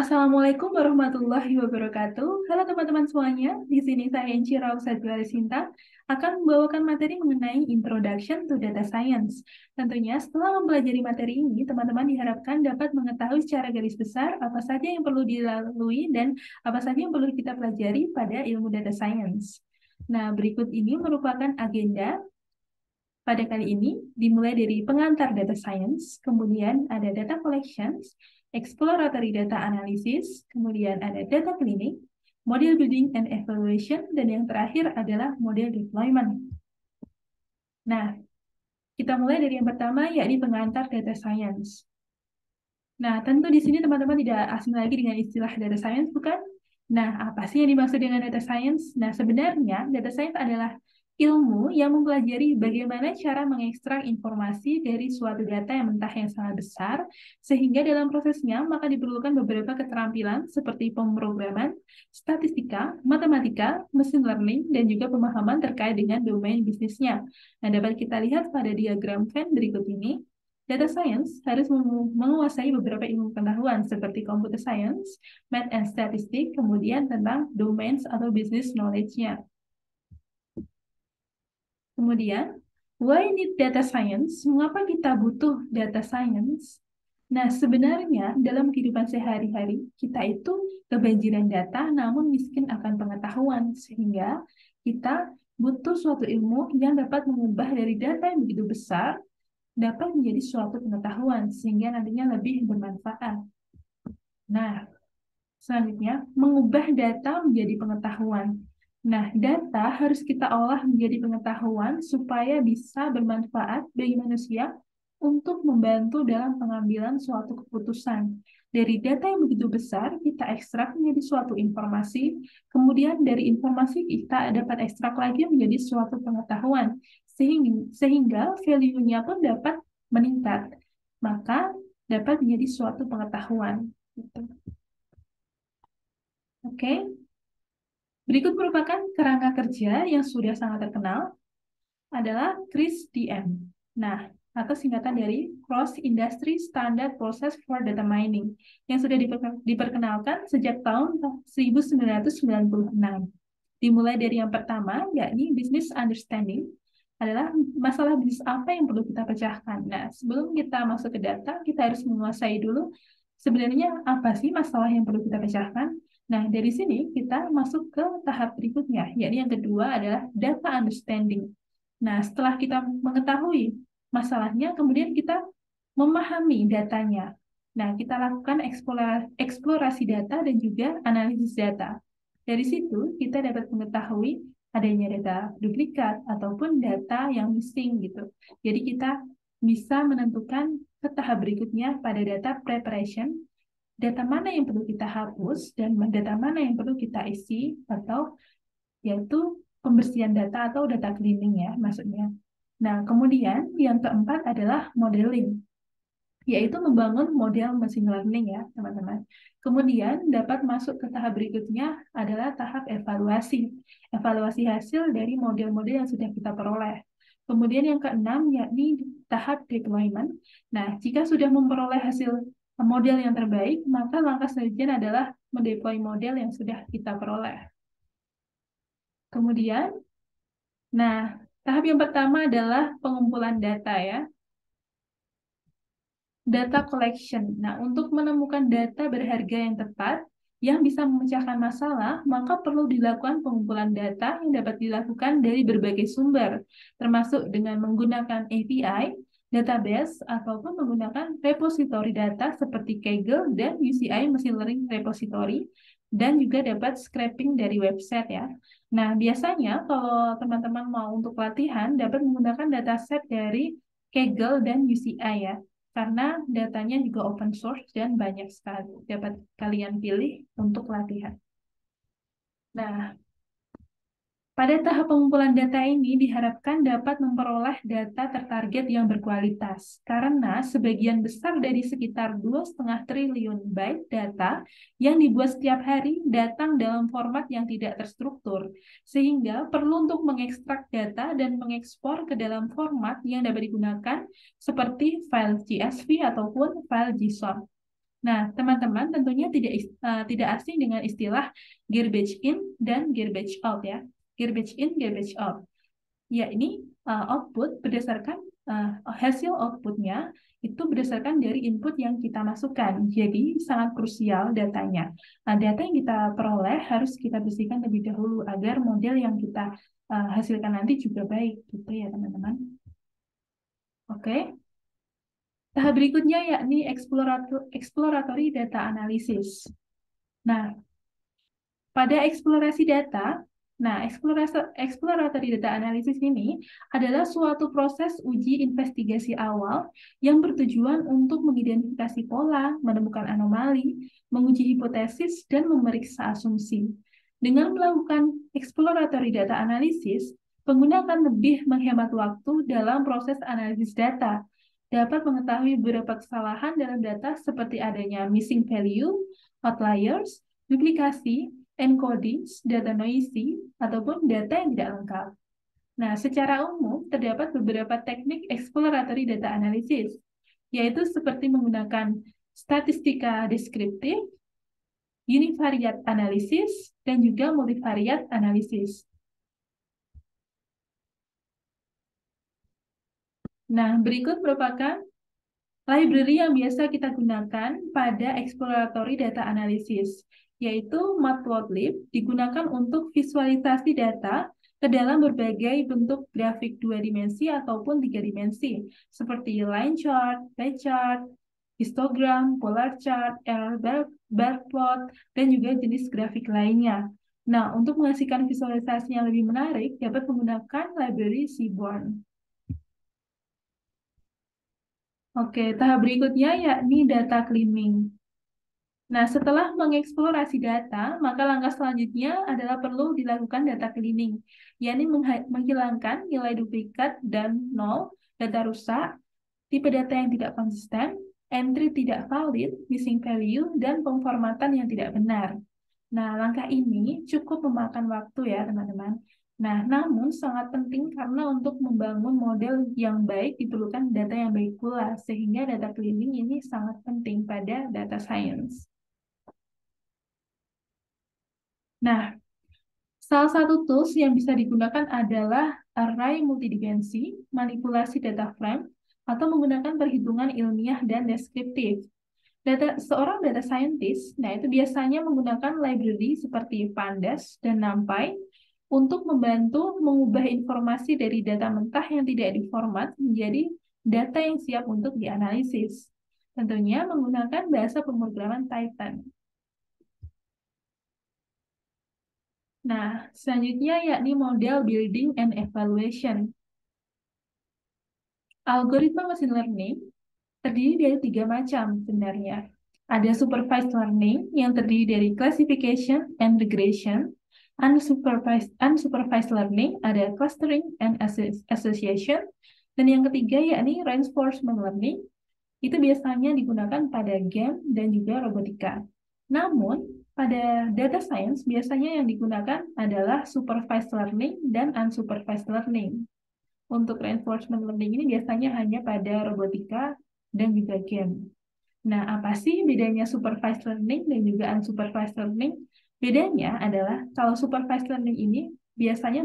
Assalamualaikum warahmatullahi wabarakatuh. Halo teman-teman semuanya, di sini saya Enci Rausa Sinta akan membawakan materi mengenai Introduction to Data Science. Tentunya setelah mempelajari materi ini, teman-teman diharapkan dapat mengetahui secara garis besar apa saja yang perlu dilalui dan apa saja yang perlu kita pelajari pada ilmu data science. Nah, berikut ini merupakan agenda pada kali ini, dimulai dari pengantar data science, kemudian ada data collections, exploratory data analysis, kemudian ada data cleaning, model building and evaluation, dan yang terakhir adalah model deployment. Nah, kita mulai dari yang pertama, yakni pengantar data science. Nah, tentu di sini teman-teman tidak asing lagi dengan istilah data science, bukan? Nah, apa sih yang dimaksud dengan data science? Nah, sebenarnya data science adalah ilmu yang mempelajari bagaimana cara mengekstrak informasi dari suatu data yang sangat besar, sehingga dalam prosesnya maka diperlukan beberapa keterampilan seperti pemrograman, statistika, matematika, machine learning, dan juga pemahaman terkait dengan domain bisnisnya. Nah, dapat kita lihat pada diagram Venn berikut ini. Data science harus menguasai beberapa ilmu pengetahuan seperti computer science, math and statistics, kemudian tentang domains atau business knowledge-nya. Kemudian, why need data science? Mengapa kita butuh data science? Nah, sebenarnya dalam kehidupan sehari-hari, kita itu kebanjiran data namun miskin akan pengetahuan, sehingga kita butuh suatu ilmu yang dapat mengubah dari data yang begitu besar dapat menjadi suatu pengetahuan sehingga nantinya lebih bermanfaat. Nah, selanjutnya, mengubah data menjadi pengetahuan. Nah, data harus kita olah menjadi pengetahuan supaya bisa bermanfaat bagi manusia untuk membantu dalam pengambilan suatu keputusan. Dari data yang begitu besar, kita ekstrak menjadi suatu informasi, kemudian dari informasi kita dapat ekstrak lagi menjadi suatu pengetahuan, sehingga value-nya pun dapat meningkat. Maka dapat menjadi suatu pengetahuan. Gitu. Oke, berikut merupakan kerangka kerja yang sudah sangat terkenal adalah CRISDM. Nah, atau singkatan dari Cross Industry Standard Process for Data Mining yang sudah diperkenalkan sejak tahun 1996. Dimulai dari yang pertama, yakni Business Understanding, adalah masalah bisnis apa yang perlu kita pecahkan. Nah, sebelum kita masuk ke data, kita harus menguasai dulu sebenarnya apa sih masalah yang perlu kita pecahkan. Nah, dari sini kita masuk ke tahap berikutnya, yakni yang kedua adalah data understanding. Nah, setelah kita mengetahui masalahnya, kemudian kita memahami datanya. Nah, kita lakukan eksplorasi data dan juga analisis data. Dari situ, kita dapat mengetahui adanya data duplikat ataupun data yang missing gitu. Jadi kita bisa menentukan ke tahap berikutnya pada data preparation, data mana yang perlu kita hapus dan data mana yang perlu kita isi atau yaitu pembersihan data atau data cleaning ya maksudnya. Nah, kemudian yang keempat adalah modeling, yaitu membangun model machine learning ya, teman-teman. Kemudian dapat masuk ke tahap berikutnya adalah tahap evaluasi. Evaluasi hasil dari model-model yang sudah kita peroleh. Kemudian yang keenam yakni tahap deployment. Nah, jika sudah memperoleh hasil model yang terbaik, maka langkah selanjutnya adalah mendeploy model yang sudah kita peroleh. Kemudian, nah, tahap yang pertama adalah pengumpulan data ya. Data collection. Nah, untuk menemukan data berharga yang tepat yang bisa memecahkan masalah, maka perlu dilakukan pengumpulan data yang dapat dilakukan dari berbagai sumber, termasuk dengan menggunakan API, database, ataupun menggunakan repository data seperti Kaggle dan UCI Machine Learning Repository, dan juga dapat scraping dari website ya. Nah, biasanya kalau teman-teman mau untuk latihan, dapat menggunakan dataset dari Kaggle dan UCI ya karena datanya juga open source dan banyak sekali dapat kalian pilih untuk latihan. Nah, pada tahap pengumpulan data ini diharapkan dapat memperoleh data tertarget yang berkualitas, karena sebagian besar dari sekitar 2,5 triliun byte data yang dibuat setiap hari datang dalam format yang tidak terstruktur, sehingga perlu untuk mengekstrak data dan mengekspor ke dalam format yang dapat digunakan seperti file CSV ataupun file JSON. Nah, teman-teman tentunya tidak asing dengan istilah garbage in dan garbage out ya. Garbage in, garbage out. Ya, ini output berdasarkan hasil outputnya itu berdasarkan dari input yang kita masukkan. Jadi sangat krusial datanya. Nah, data yang kita peroleh harus kita bersihkan lebih dahulu agar model yang kita hasilkan nanti juga baik, gitu ya teman-teman. Oke. Tahap berikutnya yakni exploratory data analysis. Nah, pada eksplorasi data, exploratory data analysis ini adalah suatu proses uji investigasi awal yang bertujuan untuk mengidentifikasi pola, menemukan anomali, menguji hipotesis, dan memeriksa asumsi. Dengan melakukan exploratory data analysis, pengguna akan lebih menghemat waktu dalam proses analisis data, dapat mengetahui beberapa kesalahan dalam data seperti adanya missing value, outliers, duplikasi, encodings, data noisy, ataupun data yang tidak lengkap. Nah, secara umum, terdapat beberapa teknik exploratory data analysis, yaitu seperti menggunakan statistika deskriptif, univariate analysis, dan juga multivariate analysis. Nah, berikut merupakan library yang biasa kita gunakan pada exploratory data analysis, yaitu Matplotlib digunakan untuk visualisasi data ke dalam berbagai bentuk grafik 2 dimensi ataupun 3 dimensi, seperti line chart, pie chart, histogram, polar chart, error bar plot, dan juga jenis grafik lainnya. Nah, untuk menghasilkan visualisasi yang lebih menarik, dapat menggunakan library Seaborn. Oke, tahap berikutnya yakni data cleaning. Nah, setelah mengeksplorasi data, maka langkah selanjutnya adalah perlu dilakukan data cleaning, yakni menghilangkan nilai duplikat dan nol, data rusak, tipe data yang tidak konsisten, entry tidak valid, missing value, dan pemformatan yang tidak benar. Nah, langkah ini cukup memakan waktu ya, teman-teman. Nah, namun sangat penting karena untuk membangun model yang baik diperlukan data yang baik pula, sehingga data cleaning ini sangat penting pada data science. Nah, salah satu tools yang bisa digunakan adalah array multidimensi, manipulasi data frame, atau menggunakan perhitungan ilmiah dan deskriptif. Seorang data scientist, nah itu biasanya menggunakan library seperti Pandas dan NumPy untuk membantu mengubah informasi dari data mentah yang tidak diformat menjadi data yang siap untuk dianalisis. Tentunya menggunakan bahasa pemrograman Python. Nah, selanjutnya yakni model building and evaluation. Algoritma machine learning terdiri dari 3 macam sebenarnya. Ada supervised learning yang terdiri dari classification and regression. Unsupervised learning ada clustering and association. Dan yang ketiga yakni reinforcement learning. Itu biasanya digunakan pada game dan juga robotika. Namun, pada data science biasanya yang digunakan adalah supervised learning dan unsupervised learning. Untuk reinforcement learning ini biasanya hanya pada robotika dan juga game. Nah, apa sih bedanya supervised learning dan juga unsupervised learning? Bedanya adalah kalau supervised learning ini biasanya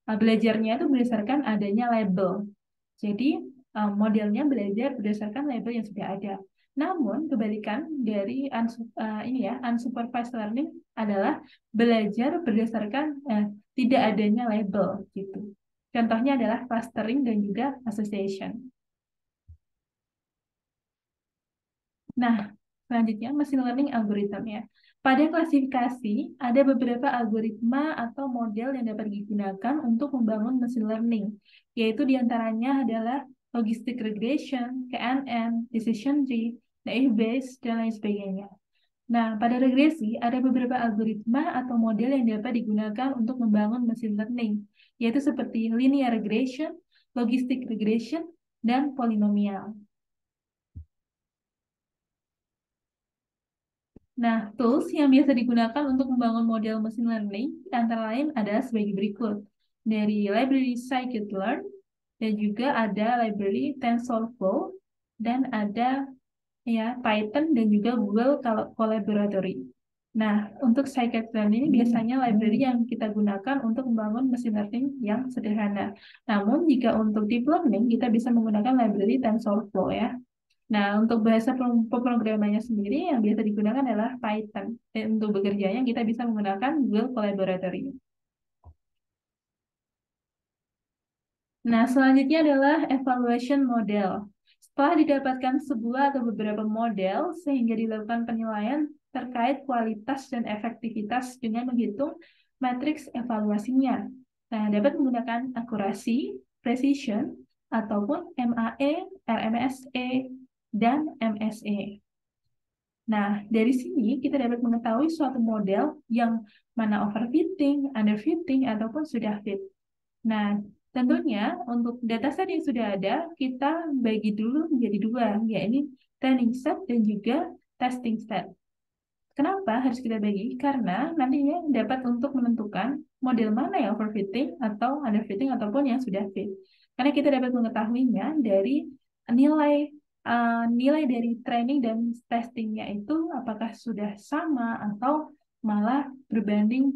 belajarnya itu berdasarkan adanya label. Jadi, modelnya belajar berdasarkan label yang sudah ada. Namun, kebalikan dari unsupervised learning adalah belajar berdasarkan tidak adanya label gitu. Contohnya adalah clustering dan juga association. Nah, selanjutnya machine learning algorithm ya. Pada klasifikasi, ada beberapa algoritma atau model yang dapat digunakan untuk membangun machine learning, yaitu diantaranya adalah logistic regression, KNN, decision tree, naive Bayes, dan lain sebagainya. Nah, pada regresi, ada beberapa algoritma atau model yang dapat digunakan untuk membangun machine learning, yaitu seperti linear regression, logistic regression, dan polinomial. Nah, tools yang biasa digunakan untuk membangun model machine learning antara lain adalah sebagai berikut. Dari library scikit-learn, dan juga ada library TensorFlow, dan ada ya, Python dan juga Google Collaboratory. Nah, untuk scikit-learn ini biasanya library yang kita gunakan untuk membangun mesin learning yang sederhana. Namun, jika untuk deep learning, kita bisa menggunakan library TensorFlow ya. Nah, untuk bahasa pemrogramannya sendiri yang biasa digunakan adalah Python. Dan untuk bekerjanya kita bisa menggunakan Google Collaboratory. Nah, selanjutnya adalah evaluation model. Setelah didapatkan sebuah atau beberapa model, sehingga dilakukan penilaian terkait kualitas dan efektivitas dengan menghitung matriks evaluasinya. Nah, dapat menggunakan akurasi, precision, ataupun MAE, RMSE, dan MSE. Nah, dari sini kita dapat mengetahui suatu model yang mana overfitting, underfitting, ataupun sudah fit. Nah, tentunya untuk dataset yang sudah ada, kita bagi dulu menjadi dua, yaitu training set dan juga testing set. Kenapa harus kita bagi? Karena nantinya dapat untuk menentukan model mana yang overfitting atau underfitting ataupun yang sudah fit. Karena kita dapat mengetahuinya dari nilai nilai dari training dan testingnya itu apakah sudah sama atau malah berbanding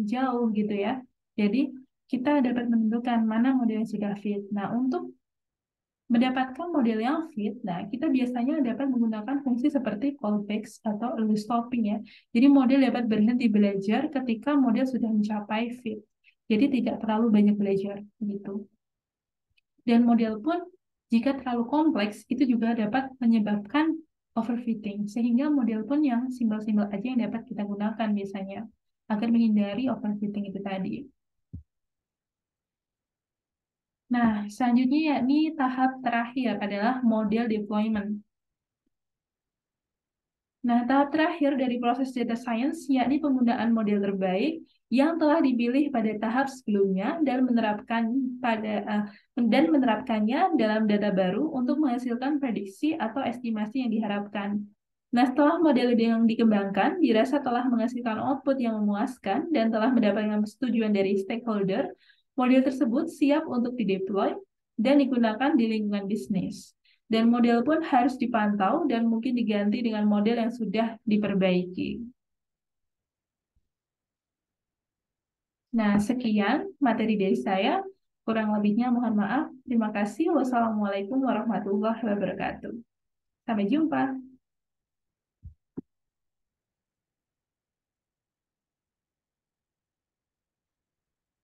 jauh gitu ya. Jadi kita dapat menentukan mana model yang sudah fit. Nah, untuk mendapatkan model yang fit, nah kita biasanya dapat menggunakan fungsi seperti callbacks atau early stopping ya. Jadi model dapat berhenti belajar ketika model sudah mencapai fit. Jadi tidak terlalu banyak belajar gitu. Dan model pun jika terlalu kompleks itu juga dapat menyebabkan overfitting. Sehingga model pun yang simpel-simpel aja yang dapat kita gunakan biasanya agar menghindari overfitting itu tadi. Nah, selanjutnya yakni tahap terakhir adalah model deployment. Nah, tahap terakhir dari proses data science yakni penggunaan model terbaik yang telah dipilih pada tahap sebelumnya dan menerapkannya dalam data baru untuk menghasilkan prediksi atau estimasi yang diharapkan. Nah, setelah model yang dikembangkan dirasa telah menghasilkan output yang memuaskan dan telah mendapatkan persetujuan dari stakeholder, model tersebut siap untuk dideploy dan digunakan di lingkungan bisnis. Dan model pun harus dipantau dan mungkin diganti dengan model yang sudah diperbaiki. Nah, sekian materi dari saya. Kurang lebihnya mohon maaf. Terima kasih. Wassalamualaikum warahmatullahi wabarakatuh. Sampai jumpa.